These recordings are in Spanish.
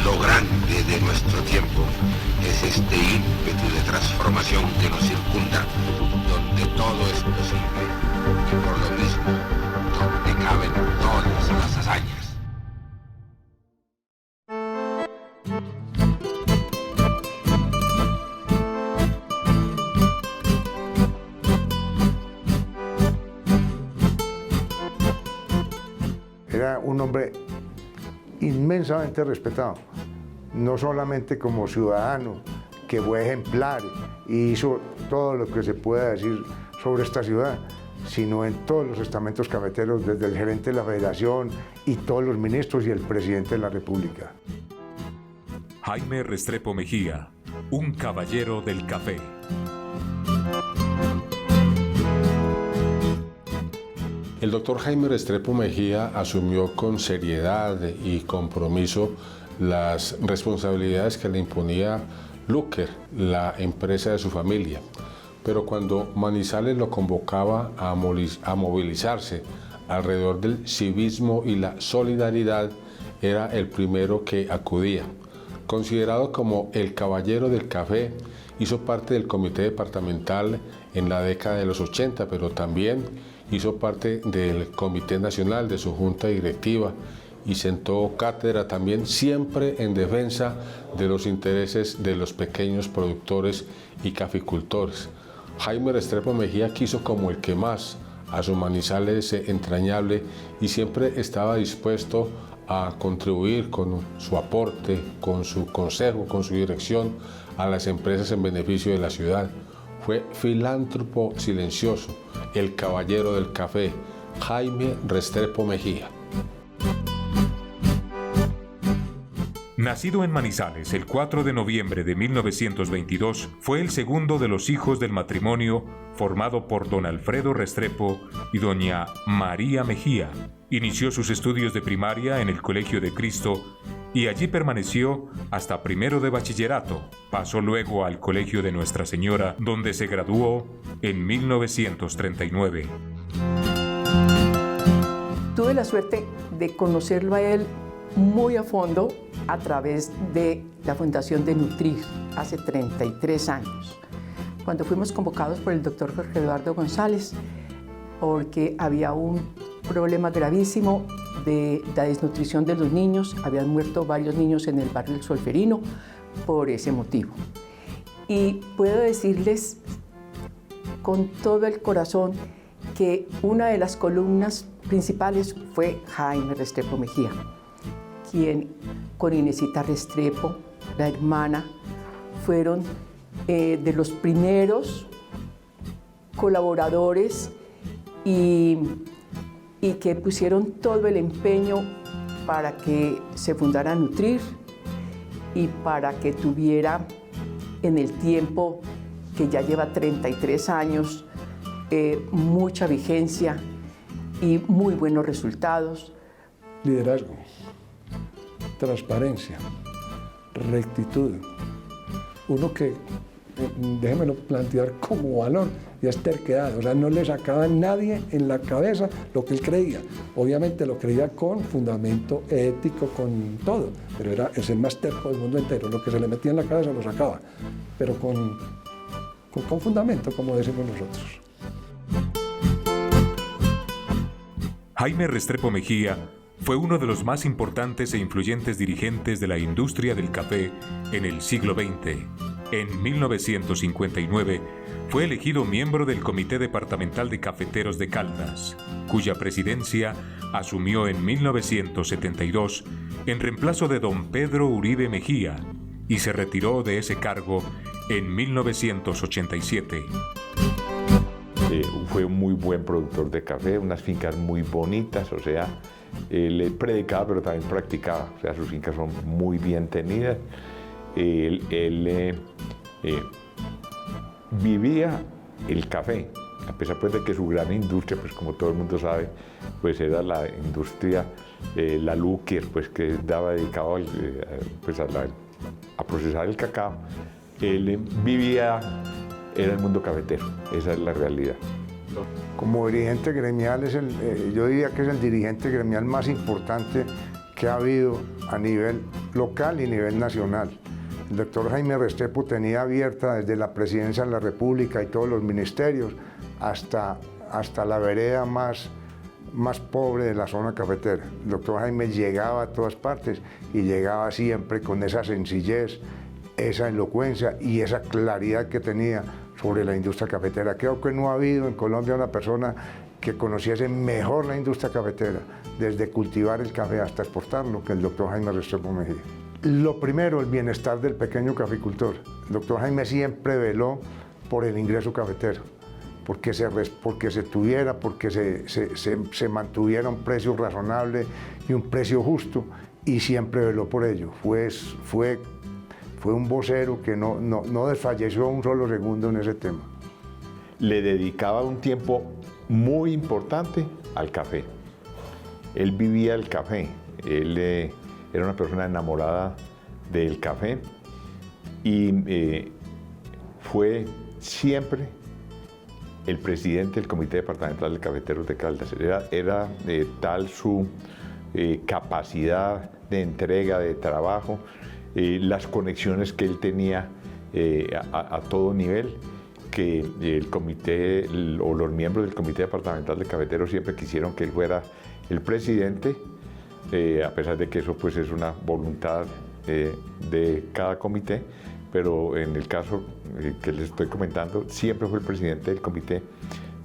Lo grande de nuestro tiempo es este ímpetu de transformación que nos circunda, donde todo es posible y por lo mismo donde caben todas las hazañas. Era un hombre inmensamente respetado, no solamente como ciudadano, que fue ejemplar y hizo todo lo que se pueda decir sobre esta ciudad, sino en todos los estamentos cafeteros, desde el gerente de la federación y todos los ministros y el presidente de la República. Jaime Restrepo Mejía, un caballero del café. El doctor Jaime Restrepo Mejía asumió con seriedad y compromiso las responsabilidades que le imponía Lúquer, la empresa de su familia. Pero cuando Manizales lo convocaba a movilizarse alrededor del civismo y la solidaridad, era el primero que acudía. Considerado como el caballero del café, hizo parte del comité departamental en la década de los 80, pero también hizo parte del Comité Nacional de su junta directiva y sentó cátedra también siempre en defensa de los intereses de los pequeños productores y caficultores. Jaime Restrepo Mejía quiso como el que más a su Manizales entrañable y siempre estaba dispuesto a contribuir con su aporte, con su consejo, con su dirección a las empresas en beneficio de la ciudad. Fue filántropo silencioso, el caballero del café, Jaime Restrepo Mejía. Nacido en Manizales el 4 de noviembre de 1922, fue el segundo de los hijos del matrimonio formado por don Alfredo Restrepo y doña María Mejía. Inició sus estudios de primaria en el Colegio de Cristo y allí permaneció hasta primero de bachillerato. Pasó luego al Colegio de Nuestra Señora, donde se graduó en 1939. Tuve la suerte de conocerlo a él muy a fondo a través de la fundación de Nutrir hace 33 años, cuando fuimos convocados por el doctor Jorge Eduardo González, porque había un problema gravísimo de la desnutrición de los niños. Habían muerto varios niños en el barrio El Solferino por ese motivo. Y puedo decirles con todo el corazón que una de las columnas principales fue Jaime Restrepo Mejía, quien con Inesita Restrepo, la hermana, fueron de los primeros colaboradores y que pusieron todo el empeño para que se fundara Nutrir y para que tuviera en el tiempo que ya lleva 33 años mucha vigencia y muy buenos resultados. Liderazgo, transparencia, rectitud. Uno que, déjemelo plantear como valor, y es terquedad. O sea, no le sacaba a nadie en la cabeza lo que él creía. Obviamente lo creía con fundamento ético, con todo, pero es el más terco del mundo entero. Lo que se le metía en la cabeza lo sacaba, pero con fundamento, como decimos nosotros. Jaime Restrepo Mejía fue uno de los más importantes e influyentes dirigentes de la industria del café en el siglo XX. En 1959 fue elegido miembro del Comité Departamental de Cafeteros de Caldas, cuya presidencia asumió en 1972 en reemplazo de don Pedro Uribe Mejía y se retiró de ese cargo en 1987. Fue un muy buen productor de café, unas fincas muy bonitas, o sea, él predicaba pero también practicaba, o sea, sus fincas son muy bien tenidas. Él vivía el café, a pesar pues de que su gran industria, pues como todo el mundo sabe, pues era la industria, la Lúquer, pues que estaba dedicado pues a procesar el cacao. Él vivía, era el mundo cafetero, esa es la realidad. Como dirigente gremial, yo diría que es el dirigente gremial más importante que ha habido a nivel local y nivel nacional. El doctor Jaime Restrepo tenía abierta desde la Presidencia de la República y todos los ministerios hasta la vereda más pobre de la zona cafetera. El doctor Jaime llegaba a todas partes y llegaba siempre con esa sencillez, esa elocuencia y esa claridad que tenía sobre la industria cafetera. Creo que no ha habido en Colombia una persona que conociese mejor la industria cafetera, desde cultivar el café hasta exportarlo, que el doctor Jaime Restrepo Mejía. Lo primero, el bienestar del pequeño caficultor. El doctor Jaime siempre veló por el ingreso cafetero, porque se mantuviera un precio razonable y un precio justo, y siempre veló por ello. Fue un vocero que no desfalleció un solo segundo en ese tema. Le dedicaba un tiempo muy importante al café. Él vivía el café, él era una persona enamorada del café y fue siempre el presidente del Comité Departamental de Cafeteros de Caldas. Era tal su capacidad de entrega, de trabajo, las conexiones que él tenía a todo nivel, que el comité o los miembros del Comité Departamental de Cafeteros siempre quisieron que él fuera el presidente, a pesar de que eso pues es una voluntad de cada comité, pero en el caso que les estoy comentando, siempre fue el presidente del Comité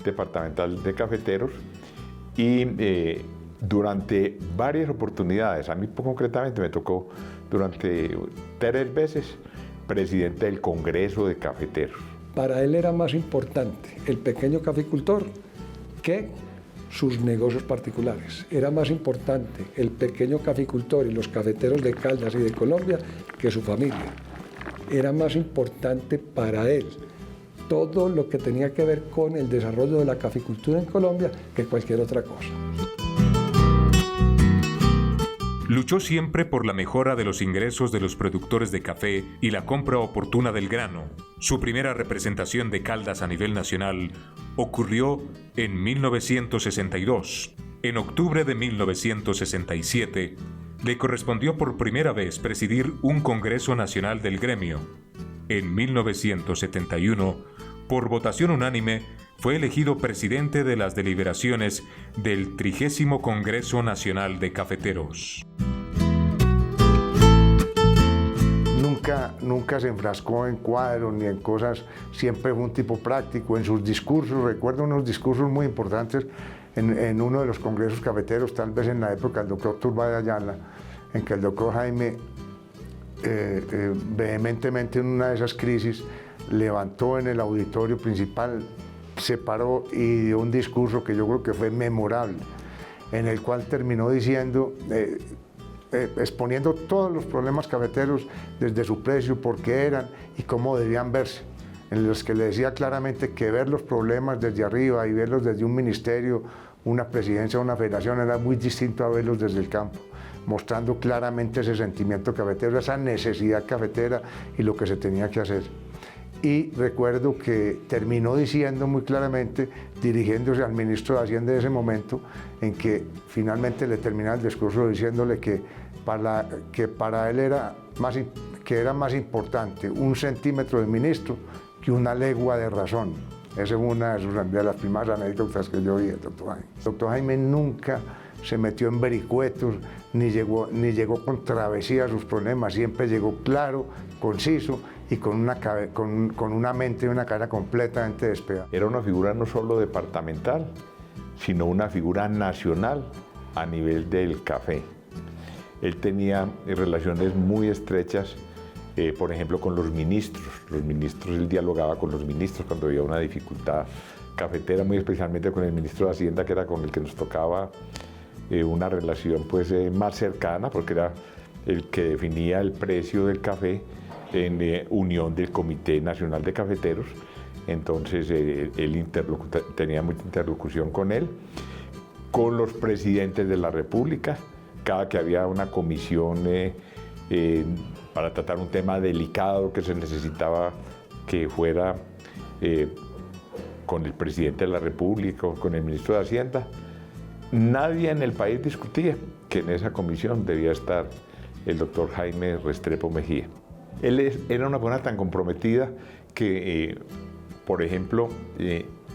Departamental de Cafeteros y durante varias oportunidades, a mí concretamente me tocó durante 3 veces presidente del Congreso de Cafeteros. Para él era más importante el pequeño caficultor que sus negocios particulares. Era más importante el pequeño caficultor y los cafeteros de Caldas y de Colombia que su familia. Era más importante para él todo lo que tenía que ver con el desarrollo de la caficultura en Colombia que cualquier otra cosa. Luchó siempre por la mejora de los ingresos de los productores de café y la compra oportuna del grano. Su primera representación de Caldas a nivel nacional ocurrió en 1962. En octubre de 1967, le correspondió por primera vez presidir un Congreso Nacional del Gremio. En 1971, por votación unánime, fue elegido presidente de las deliberaciones del 30º Congreso Nacional de Cafeteros. Nunca se enfrascó en cuadros ni en cosas, siempre fue un tipo práctico. En sus discursos, recuerdo unos discursos muy importantes en uno de los congresos cafeteros, tal vez en la época del doctor Turbay Ayala, en que el doctor Jaime vehementemente en una de esas crisis levantó en el auditorio principal, se paró y dio un discurso que yo creo que fue memorable, en el cual terminó diciendo, exponiendo todos los problemas cafeteros desde su precio, por qué eran y cómo debían verse, en los que le decía claramente que ver los problemas desde arriba y verlos desde un ministerio, una presidencia, una federación, era muy distinto a verlos desde el campo, mostrando claramente ese sentimiento cafetero, esa necesidad cafetera y lo que se tenía que hacer. Y recuerdo que terminó diciendo muy claramente, dirigiéndose al ministro de Hacienda de ese momento, en que finalmente le termina el discurso diciéndole que para él era más importante 1 centímetro de ministro que 1 legua de razón. Esa es una de las primeras anécdotas que yo vi del doctor Jaime. El doctor Jaime nunca se metió en vericuetos, ni llegó con travesía a sus problemas, siempre llegó claro, conciso y con una mente y una cara completamente despegada. Era una figura no solo departamental, sino una figura nacional a nivel del café. Él tenía relaciones muy estrechas, por ejemplo, con los ministros. Él dialogaba con los ministros cuando había una dificultad cafetera, muy especialmente con el ministro de Hacienda, que era con el que nos tocaba una relación pues, más cercana, porque era el que definía el precio del café en unión del Comité Nacional de Cafeteros. Entonces él tenía mucha interlocución con él, con los presidentes de la República, cada que había una comisión para tratar un tema delicado que se necesitaba que fuera con el presidente de la República o con el ministro de Hacienda. Nadie en el país discutía que en esa comisión debía estar el doctor Jaime Restrepo Mejía. Él era una persona tan comprometida que, por ejemplo,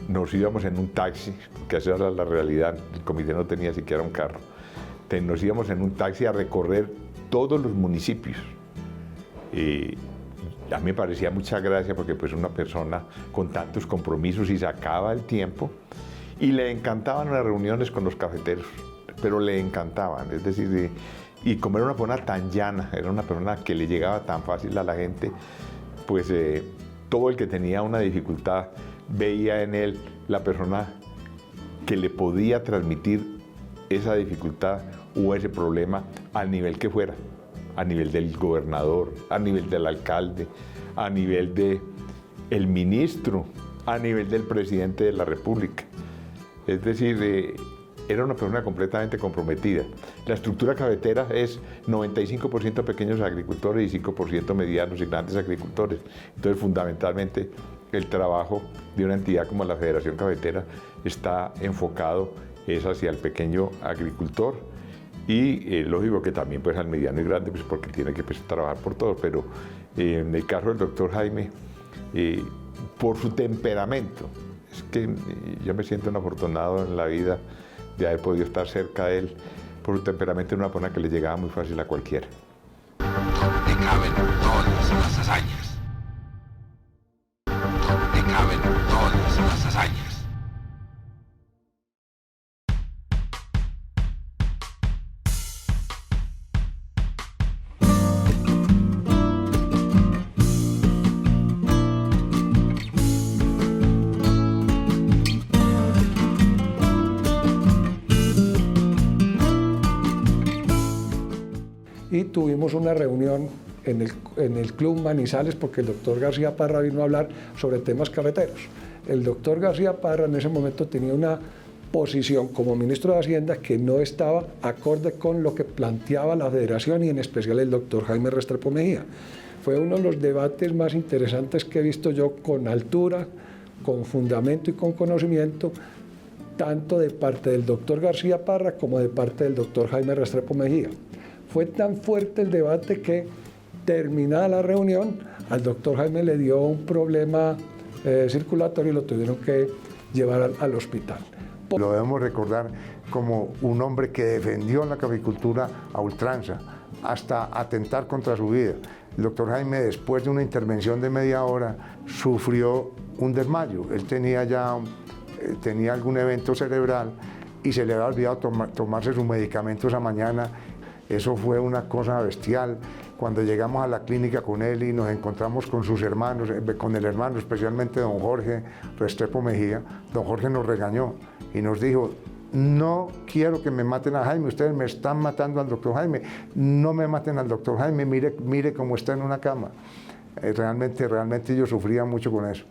nos íbamos en un taxi, que esa era la realidad, el comité no tenía siquiera un carro, nos íbamos en un taxi a recorrer todos los municipios. A mí me parecía mucha gracia porque pues una persona con tantos compromisos y sacaba el tiempo, y le encantaban las reuniones con los cafeteros, pero le encantaban, es decir, y como era una persona tan llana, era una persona que le llegaba tan fácil a la gente, pues todo el que tenía una dificultad veía en él la persona que le podía transmitir esa dificultad o ese problema al nivel que fuera, a nivel del gobernador, a nivel del alcalde, a nivel del ministro, a nivel del presidente de la República. Es decir, era una persona completamente comprometida. La estructura cafetera es 95% pequeños agricultores y 5% medianos y grandes agricultores. Entonces, fundamentalmente, el trabajo de una entidad como la Federación Cafetera está enfocado hacia el pequeño agricultor y lógico que también pues, al mediano y grande, pues, porque tiene que trabajar por todo. Pero en el caso del doctor Jaime, por su temperamento, es que yo me siento un afortunado en la vida de haber podido estar cerca de él. Por su temperamento era una persona que le llegaba muy fácil a cualquiera. Donde caben todas las hazañas. Donde caben todas las hazañas. Y tuvimos una reunión en el Club Manizales porque el doctor García Parra vino a hablar sobre temas cafeteros. El doctor García Parra en ese momento tenía una posición como ministro de Hacienda que no estaba acorde con lo que planteaba la Federación y en especial el doctor Jaime Restrepo Mejía. Fue uno de los debates más interesantes que he visto yo, con altura, con fundamento y con conocimiento, tanto de parte del doctor García Parra como de parte del doctor Jaime Restrepo Mejía. Fue tan fuerte el debate que, terminada la reunión, al doctor Jaime le dio un problema circulatorio y lo tuvieron que llevar al hospital. Lo debemos recordar como un hombre que defendió la caficultura a ultranza, hasta atentar contra su vida. El doctor Jaime, después de una intervención de media hora, sufrió un desmayo. Él tenía algún evento cerebral y se le había olvidado tomarse sus medicamentos esa mañana. Eso fue una cosa bestial. Cuando llegamos a la clínica con él y nos encontramos con sus hermanos, con el hermano, especialmente don Jorge Restrepo Mejía, don Jorge nos regañó y nos dijo: no quiero que me maten a Jaime, ustedes me están matando al doctor Jaime, no me maten al doctor Jaime, mire cómo está en una cama. Realmente yo sufría mucho con eso.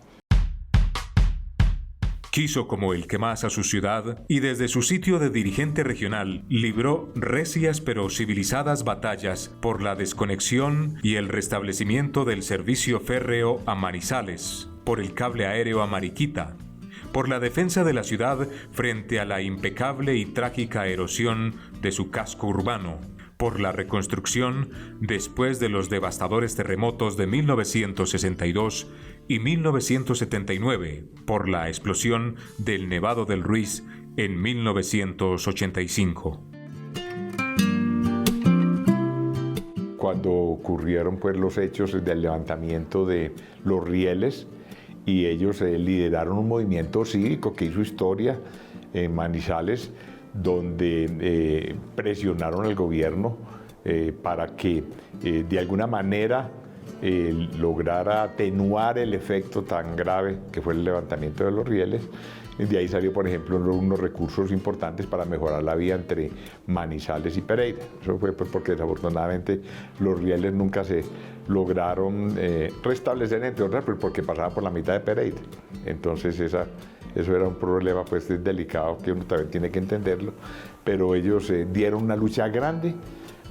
Quiso como el que más a su ciudad y desde su sitio de dirigente regional libró recias pero civilizadas batallas por la desconexión y el restablecimiento del servicio férreo a Manizales, por el cable aéreo a Mariquita, por la defensa de la ciudad frente a la impecable y trágica erosión de su casco urbano, por la reconstrucción después de los devastadores terremotos de 1962 y 1979, por la explosión del Nevado del Ruiz en 1985. Cuando ocurrieron pues, los hechos del levantamiento de los rieles, y ellos lideraron un movimiento cívico que hizo historia en Manizales, donde presionaron al gobierno para que de alguna manera lograra atenuar el efecto tan grave que fue el levantamiento de los rieles. De ahí salió, por ejemplo, unos recursos importantes para mejorar la vía entre Manizales y Pereira. Eso fue pues, porque desafortunadamente los rieles nunca se lograron restablecer, entre otras, pues, porque pasaba por la mitad de Pereira. Entonces eso era un problema pues, delicado que uno también tiene que entenderlo, pero ellos dieron una lucha grande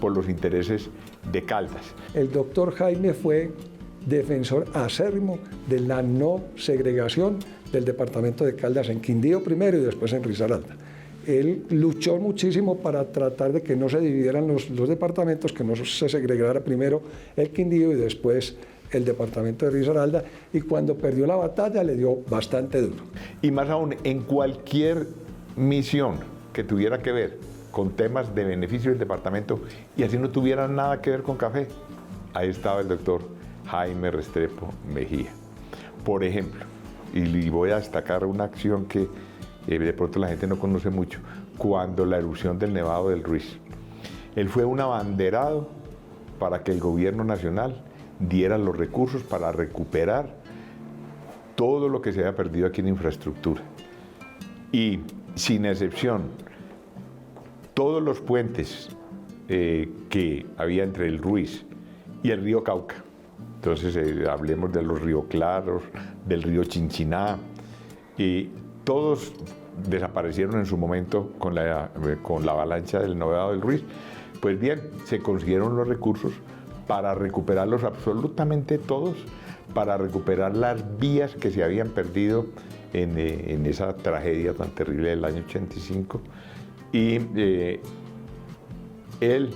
por los intereses de Caldas. El doctor Jaime fue defensor acérrimo de la no segregación del departamento de Caldas, en Quindío primero y después en Risaralda. él luchó muchísimo para tratar de que no se dividieran los departamentos, que no se segregara primero el Quindío y después el departamento de Risaralda, y cuando perdió la batalla le dio bastante duro. Y más aún, en cualquier misión que tuviera que ver con temas de beneficio del departamento y así no tuviera nada que ver con café, ahí estaba el doctor Jaime Restrepo Mejía. Por ejemplo, y voy a destacar una acción que de pronto la gente no conoce mucho, cuando la erupción del Nevado del Ruiz. Él fue un abanderado para que el gobierno nacional diera los recursos para recuperar todo lo que se había perdido aquí en infraestructura. Y sin excepción, todos los puentes que había entre el Ruiz y el río Cauca, entonces hablemos de los ríos Claros, del río Chinchiná, y todos desaparecieron en su momento con la avalancha del Nevado del Ruiz. Pues bien, se consiguieron los recursos para recuperarlos absolutamente todos, para recuperar las vías que se habían perdido en esa tragedia tan terrible del año 85. Y él,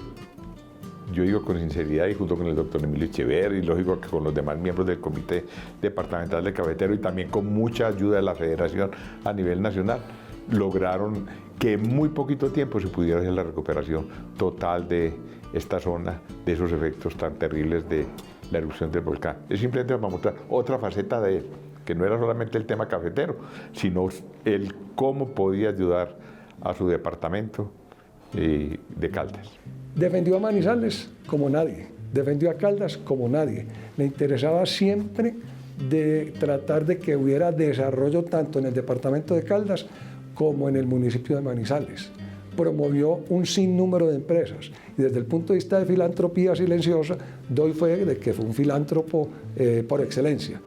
yo digo con sinceridad, y junto con el doctor Emilio Echeverri, y lógico que con los demás miembros del Comité Departamental de Cafetero y también con mucha ayuda de la Federación a nivel nacional, lograron que en muy poquito tiempo se pudiera hacer la recuperación total de esta zona, de esos efectos tan terribles de la erupción del volcán. Es simplemente para mostrar otra faceta de él, que no era solamente el tema cafetero, sino el cómo podía ayudar a su departamento de Caldas. Defendió a Manizales como nadie, defendió a Caldas como nadie. Le interesaba siempre de tratar de que hubiera desarrollo tanto en el departamento de Caldas como en el municipio de Manizales. Promovió un sinnúmero de empresas y desde el punto de vista de filantropía silenciosa, doy fe de que fue un filántropo por excelencia.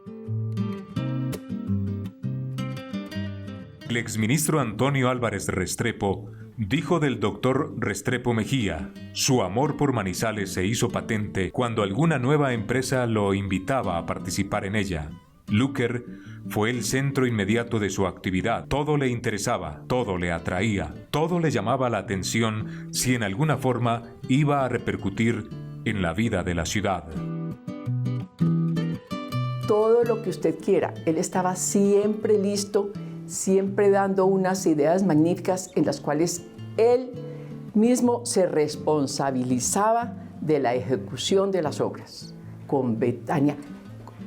El exministro Antonio Álvarez Restrepo dijo del doctor Restrepo Mejía: su amor por Manizales se hizo patente cuando alguna nueva empresa lo invitaba a participar en ella. Luker fue el centro inmediato de su actividad. Todo le interesaba, todo le atraía, todo le llamaba la atención si en alguna forma iba a repercutir en la vida de la ciudad. Todo lo que usted quiera. Él estaba siempre listo, siempre dando unas ideas magníficas en las cuales él mismo se responsabilizaba de la ejecución de las obras. Con Betania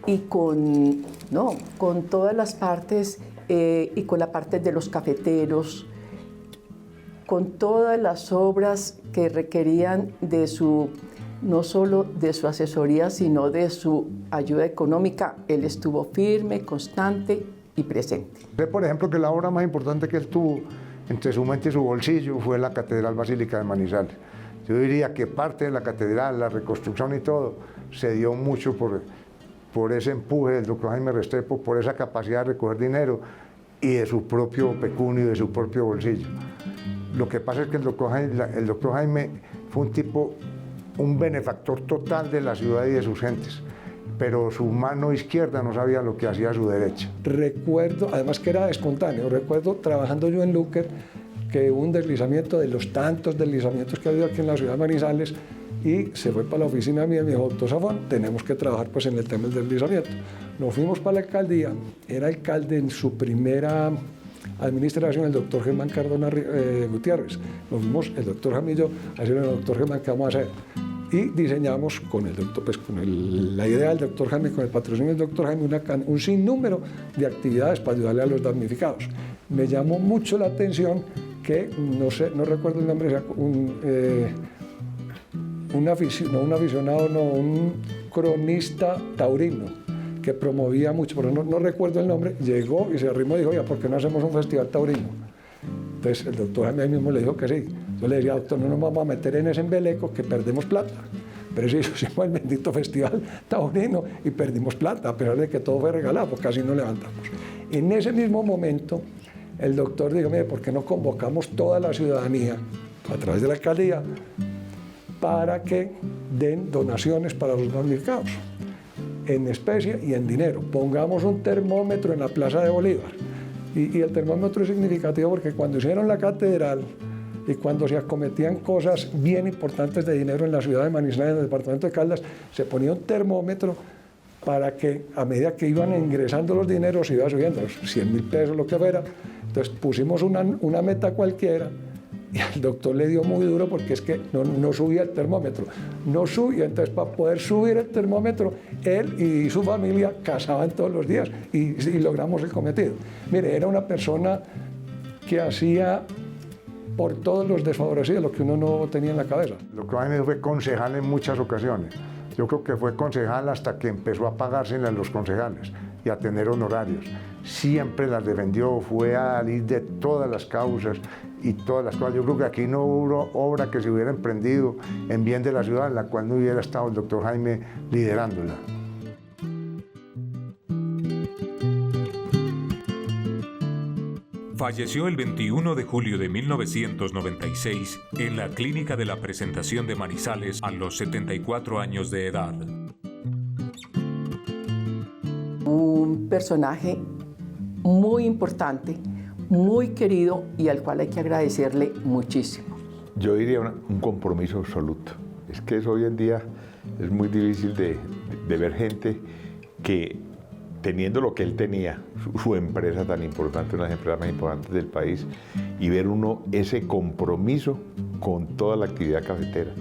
y con todas las partes, y con la parte de los cafeteros, con todas las obras que requerían de no solo de su asesoría, sino de su ayuda económica. Él estuvo firme, constante y presente. Sé, por ejemplo, que la obra más importante que él tuvo entre su mente y su bolsillo fue la Catedral Basílica de Manizales. Yo diría que parte de la catedral, la reconstrucción y todo, se dio mucho por ese empuje del doctor Jaime Restrepo, por esa capacidad de recoger dinero y de su propio pecunio, de su propio bolsillo. Lo que pasa es que el doctor Jaime fue un benefactor total de la ciudad y de sus gentes, pero su mano izquierda no sabía lo que hacía su derecha. Recuerdo, además que era espontáneo, recuerdo trabajando yo en Luker que hubo un deslizamiento de los tantos deslizamientos que ha habido aquí en la ciudad de Manizales y se fue para la oficina mía y me dijo: doctor Zafón, tenemos que trabajar pues en el tema del deslizamiento. Nos fuimos para la alcaldía, era alcalde en su primera administración el doctor Germán Cardona Gutiérrez. Nos fuimos el doctor Jamillo a decirle al doctor Germán qué vamos a hacer. Y diseñamos con el doctor, pues con la idea del doctor Jaime, con el patrocinio del doctor Jaime, un sinnúmero de actividades para ayudarle a los damnificados. Me llamó mucho la atención que, no recuerdo el nombre, un cronista taurino que promovía mucho, pero no recuerdo el nombre, llegó y se arrimó y dijo: oiga, ¿por qué no hacemos un festival taurino? Entonces el doctor Jaime mismo le dijo que sí. Yo le decía: doctor, no nos vamos a meter en ese embeleco que perdemos plata. Pero sí, hicimos el bendito festival taurino y perdimos plata, a pesar de que todo fue regalado, porque casi no levantamos. En ese mismo momento, el doctor dijo: mire, ¿por qué no convocamos toda la ciudadanía a través de la alcaldía para que den donaciones para los damnificados, en especie y en dinero? Pongamos un termómetro en la Plaza de Bolívar Y el termómetro es significativo porque cuando hicieron la catedral y cuando se acometían cosas bien importantes de dinero en la ciudad de Manizales, en el departamento de Caldas, se ponía un termómetro para que a medida que iban ingresando los dineros se iba subiendo, 100.000 pesos, lo que fuera. Entonces pusimos una meta cualquiera y al doctor le dio muy duro porque es que no subía el termómetro. No subía, entonces para poder subir el termómetro, él y su familia cazaban todos los días y logramos el cometido. Mire, era una persona que hacía por todos los desfavorecidos lo que uno no tenía en la cabeza. Lo que Jaime fue concejal en muchas ocasiones. Yo creo que fue concejal hasta que empezó a pagarse a los concejales y a tener honorarios. Siempre las defendió, fue a salir de todas las causas y todas las cosas. Yo creo que aquí no hubo obra que se hubiera emprendido en bien de la ciudad en la cual no hubiera estado el doctor Jaime liderándola. Falleció el 21 de julio de 1996 en la Clínica de la Presentación de Manizales a los 74 años de edad. Un personaje muy importante, muy querido y al cual hay que agradecerle muchísimo. Yo diría un compromiso absoluto. Es que eso hoy en día es muy difícil de ver gente que, teniendo lo que él tenía, su empresa tan importante, una de las empresas más importantes del país, y ver uno ese compromiso con toda la actividad cafetera.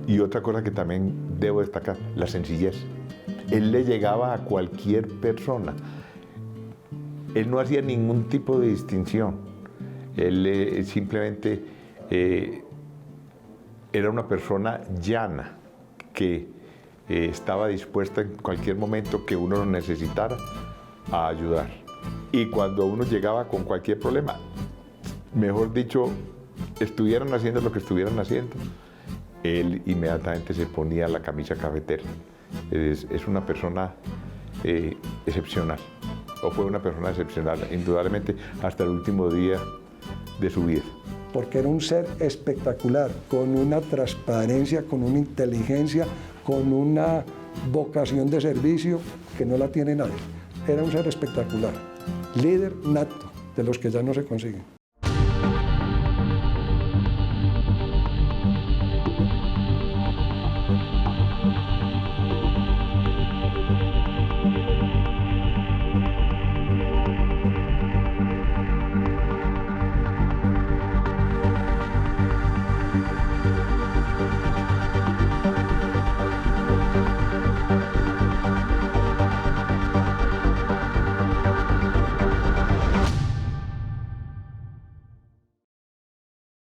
Y otra cosa que también debo destacar, la sencillez. Él le llegaba a cualquier persona. Él no hacía ningún tipo de distinción. Él simplemente era una persona llana que estaba dispuesta en cualquier momento que uno lo necesitara a ayudar. Y cuando uno llegaba con cualquier problema, mejor dicho, estuvieran haciendo lo que estuvieran haciendo, él inmediatamente se ponía la camisa cafetera. Es una persona excepcional, o fue una persona excepcional, indudablemente, hasta el último día de su vida. Porque era un ser espectacular, con una transparencia, con una inteligencia, con una vocación de servicio que no la tiene nadie. Era un ser espectacular, líder nato, de los que ya no se consiguen.